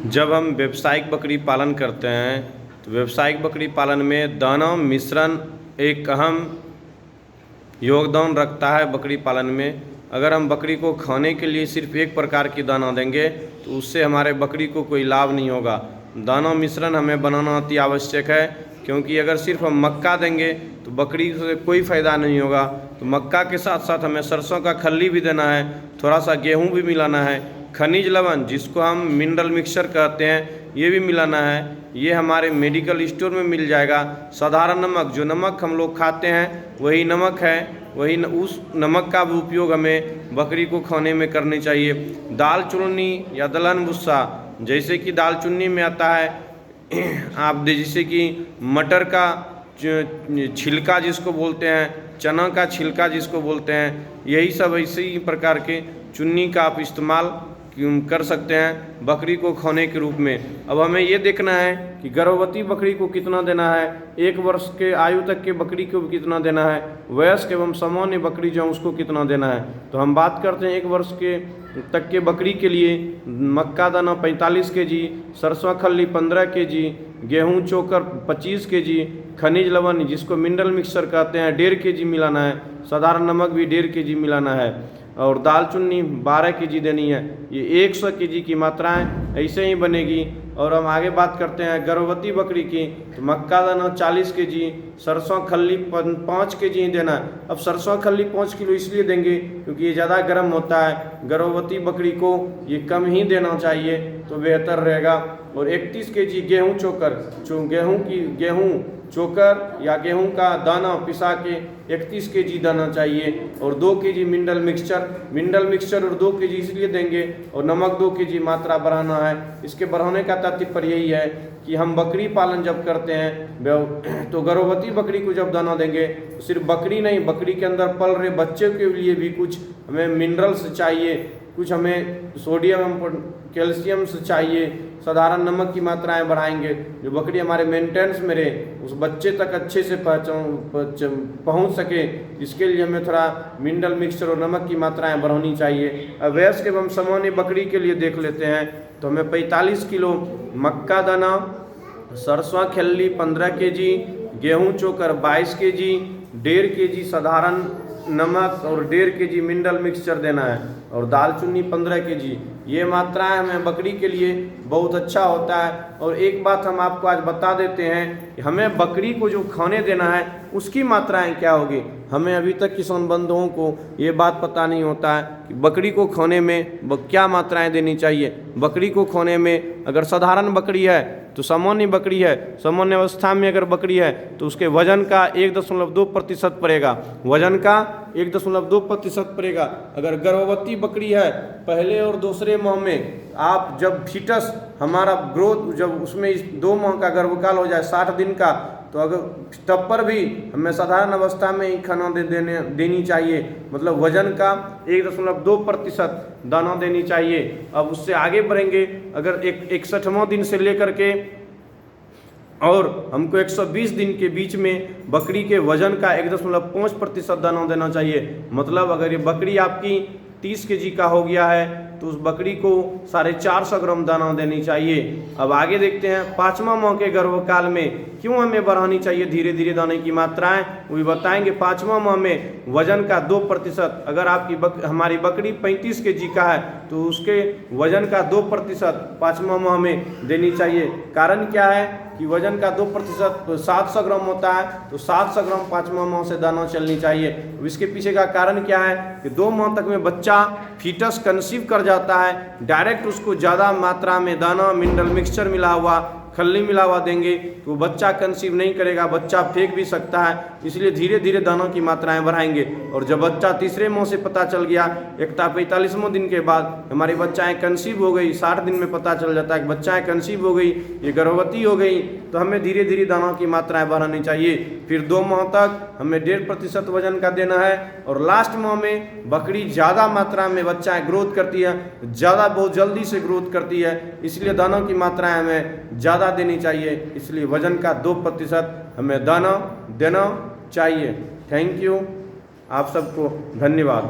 जब हम व्यावसायिक बकरी पालन करते हैं तो व्यावसायिक बकरी पालन में दाना मिश्रण एक अहम योगदान रखता है। बकरी पालन में अगर हम बकरी को खाने के लिए सिर्फ एक प्रकार की दाना देंगे तो उससे हमारे बकरी को कोई लाभ नहीं होगा। दाना मिश्रण हमें बनाना अति आवश्यक है, क्योंकि अगर सिर्फ हम मक्का देंगे तो बकरी से कोई फ़ायदा नहीं होगा। तो मक्का के साथ साथ हमें सरसों का खल्ली भी देना है, थोड़ा सा गेहूँ भी मिलाना है, खनिज लवण जिसको हम मिनरल मिक्सचर कहते हैं ये भी मिलाना है। ये हमारे मेडिकल स्टोर में मिल जाएगा। साधारण नमक, जो नमक हम लोग खाते हैं वही नमक है, उस नमक का भी उपयोग हमें बकरी को खाने में करनी चाहिए। दाल चूर्णी या दलहन भुस्सा, जैसे कि दाल चूर्णी में आता है आप जैसे कि मटर का छिलका जिसको बोलते हैं, चना का छिलका जिसको बोलते हैं, यही सब इसी प्रकार के चुन्नी का आप इस्तेमाल कर सकते हैं बकरी को खाने के रूप में। अब हमें ये देखना है कि गर्भवती बकरी को कितना देना है, 1 वर्ष के आयु तक के बकरी को कितना देना है, वयस्क एवं सामान्य बकरी जो उसको कितना देना है। तो हम बात करते हैं 1 वर्ष के तक के बकरी के लिए मक्का दाना 45 kg, सरसों खल्ली 15 kg, गेहूँ चोकर 25 kg, खनिज लवण जिसको मिनरल मिक्सचर कहते हैं 1.5 kg मिलाना है, साधारण नमक भी 1.5 kg मिलाना है, और दाल चुन्नी 12 kg देनी है। ये 100 kg की मात्राएं ऐसे ही बनेगी। और हम आगे बात करते हैं गर्भवती बकरी की, तो मक्का दाना 40 kg, सरसों खल्ली 5 kg ही देना है। अब सरसों खल्ली 5 किलो इसलिए देंगे क्योंकि ये ज़्यादा गर्म होता है, गर्भवती बकरी को ये कम ही देना चाहिए तो बेहतर रहेगा। और 31 kg गेहूँ चोकर, गेहूँ चोकर या गेहूं का दाना पिसा के 31 kg देना चाहिए। और 2 kg मिनरल मिक्सचर और 2 kg इसलिए देंगे, और नमक 2 kg मात्रा बढ़ाना है। इसके बढ़ाने का तात्पर्य यही है कि हम बकरी पालन जब करते हैं तो गर्भवती बकरी को जब दाना देंगे तो सिर्फ बकरी नहीं, बकरी के अंदर पल रहे बच्चे के लिए भी कुछ हमें मिनरल्स चाहिए, कुछ हमें सोडियम कैल्शियम से चाहिए। साधारण नमक की मात्राएं बढ़ाएंगे, जो बकरी हमारे मेंटेनेंस में रहे, उस बच्चे तक अच्छे से पहुंच सके। इसके लिए हमें थोड़ा मिनरल मिक्सचर और नमक की मात्राएं बढ़ानी चाहिए। अब वयस्क एवं सामान्य बकरी के लिए देख लेते हैं, तो हमें 45 किलो मक्का दाना, सरसों खल्ली 15 kg, गेहूँ चोकर 22 kg, 1.5 kg साधारण नमक और 1.5 kg मिनरल मिक्सचर देना है, और दाल चुन्नी 15 kg। ये मात्राएं हमें बकरी के लिए बहुत अच्छा होता है। और एक बात हम आपको आज बता देते हैं कि हमें बकरी को जो खाने देना है उसकी मात्राएं क्या होगी। हमें अभी तक किसान बंधुओं को ये बात पता नहीं होता है कि बकरी को खाने में क्या मात्राएं देनी चाहिए। बकरी को खाने में अगर साधारण बकरी है तो सामान्य बकरी है, सामान्य अवस्था में अगर बकरी है तो उसके वजन का 1.2% पड़ेगा, वजन का 1.2% पड़ेगा। अगर गर्भवती बकरी है, पहले और दूसरे माह में आप जब फीटस हमारा ग्रोथ जब उसमें 2 माह का गर्भकाल हो जाए 60 दिन का, तो अगर तब पर भी हमें साधारण अवस्था में ही खाना देनी चाहिए, मतलब वजन का 1.2% दाना देनी चाहिए। अब उससे आगे बढ़ेंगे, अगर 61वां दिन से लेकर के और हमको 120 दिन के बीच में बकरी के वजन का 1.5% दाना देना चाहिए। मतलब अगर ये बकरी आपकी 30 kg का हो गया है तो उस बकरी को 450 ग्राम दाना देनी चाहिए। अब आगे देखते हैं 5वां माह के गर्भकाल में क्यों हमें बढ़ानी चाहिए धीरे धीरे दाने की मात्राएं, वो भी बताएंगे। 5वां माह में वजन का 2%, अगर आपकी हमारी बकरी 35 kg का है तो उसके वजन का 2% 5वां माह में देनी चाहिए। कारण क्या है कि वजन का 2% 700 ग्राम होता है, तो 700 ग्राम 5वां माह से दाना चलनी चाहिए। इसके पीछे का कारण क्या है कि 2 माह तक में बच्चा फीटस कंसीव कर जाता है, डायरेक्ट उसको ज़्यादा मात्रा में दाना मिनरल मिक्सचर मिला हुआ खल्ली मिला हुआ देंगे तो बच्चा कंसीव नहीं करेगा, बच्चा फेंक भी सकता है। इसलिए धीरे धीरे दानों की मात्राएं बढ़ाएंगे। और जब बच्चा तीसरे माह से पता चल गया 45वें दिन के बाद हमारी बच्चाएं कंसीव हो गई, 60 दिन में पता चल जाता है कि बच्चाएं कंसीव हो गई, ये गर्भवती हो गई, तो हमें धीरे धीरे दानों की मात्राएं बढ़ानी चाहिए। फिर 2 माह तक हमें 1.5% वजन का देना है, और लास्ट माह में बकरी ज़्यादा मात्रा में बच्चाएं ग्रोथ करती है, बहुत जल्दी से ग्रोथ करती है, इसलिए दानों की मात्राएं हमें ज़्यादा देनी चाहिए। इसलिए वजन का 2% हमें दाना देना चाहिए। थैंक यू, आप सबको धन्यवाद।